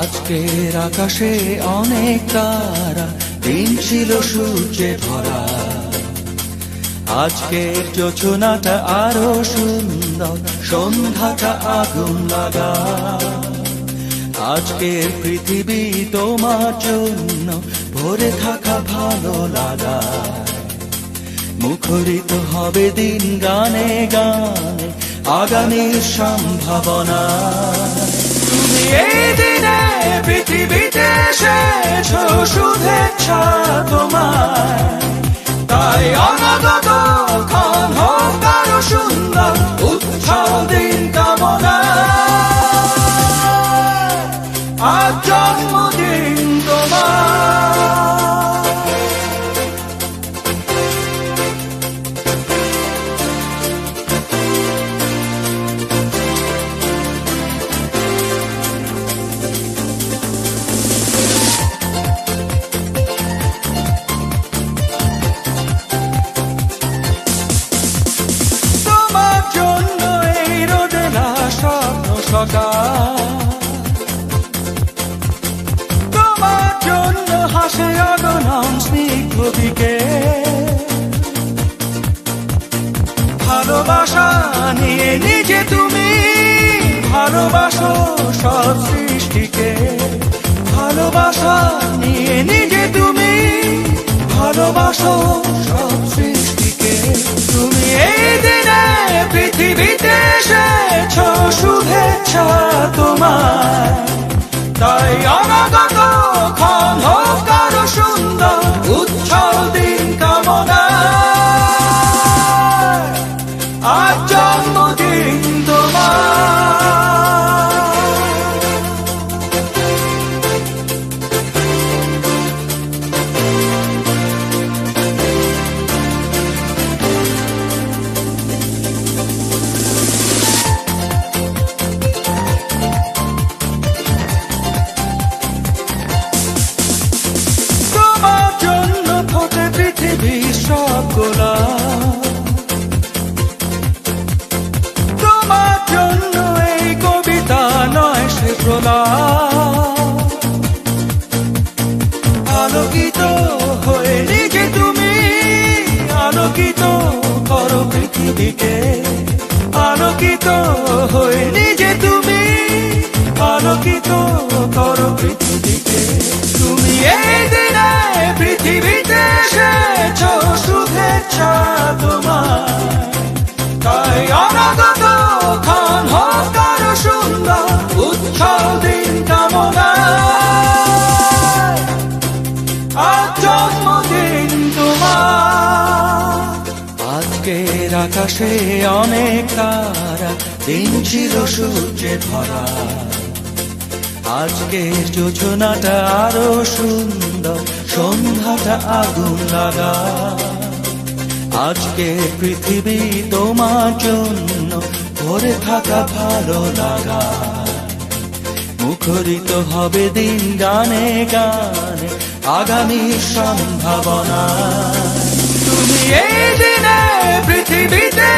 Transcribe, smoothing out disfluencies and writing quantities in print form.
আজকের আকাশে অনেক তারা, দিন ছিল সূর্যে ভরা। আজকের যোজনাটা আরো সুন্দর, সন্ধ্যাটা আগুন লাগা। আজকের পৃথিবী তোমার জন্য ভরে থাকা ভালো লাগা। মুখরিত হবে দিন গানে গানে, আগামীর সম্ভাবনা। তুমি এই দিনে পৃথিবীতে এসেছো, শুভেচ্ছা তোমার। তাই অনাগত ক্ষণ হোক আরো সুন্দর, উৎসব দিন কামনা। আজ জন্মদিন তোমার। তোমার জন্য হাসে অগণন স্নিগ্ধ দিকে। ভালোবাসা নিয়ে নিজে তুমি ভালোবাসো সব সৃষ্টিকে। ভালোবাসা নিয়ে নিজে তুমি ভালোবাসো সব সৃষ্টিকে। তুমি এই দিনে পৃথিবীতে এসেছো, শুভেচ্ছা তোমার। তাই অনাগত ক্ষণ হোক আরো সুন্দর, উৎসব দিন কামনা। আজ জন্মদিন তোমার। তোমার জন্য এই কবিতা নয় সে প্রলাপ। আলোকিত হয়ে নিজে তুমি আলোকিত করো পৃথিবীকে। আলোকিত হয়ে নিজে তুমি আলোকিত করো পৃথিবীকে। তুমি এই দিনে পৃথিবীতে এসেছো, শুভেচ্ছা তোমার। তাই অনাগত ক্ষণ হোক আরো সুন্দর, উৎসব দিন কামনা। আজ জন্মদিন তোমার। আজকের আকাশে অনেক তারা, দিন ছিল সূর্যে ভরা। আজকের যোজনাটা আরো সুন্দর, সন্ধ্যাটা আগুন লাগা। আজকে পৃথিবী তোমার জন্য ভরে থাকা ভালো লাগা। মুখরিত হবে দিন গানে গানে, আগামীর সম্ভাবনা। তুমি এই দিনে পৃথিবীতে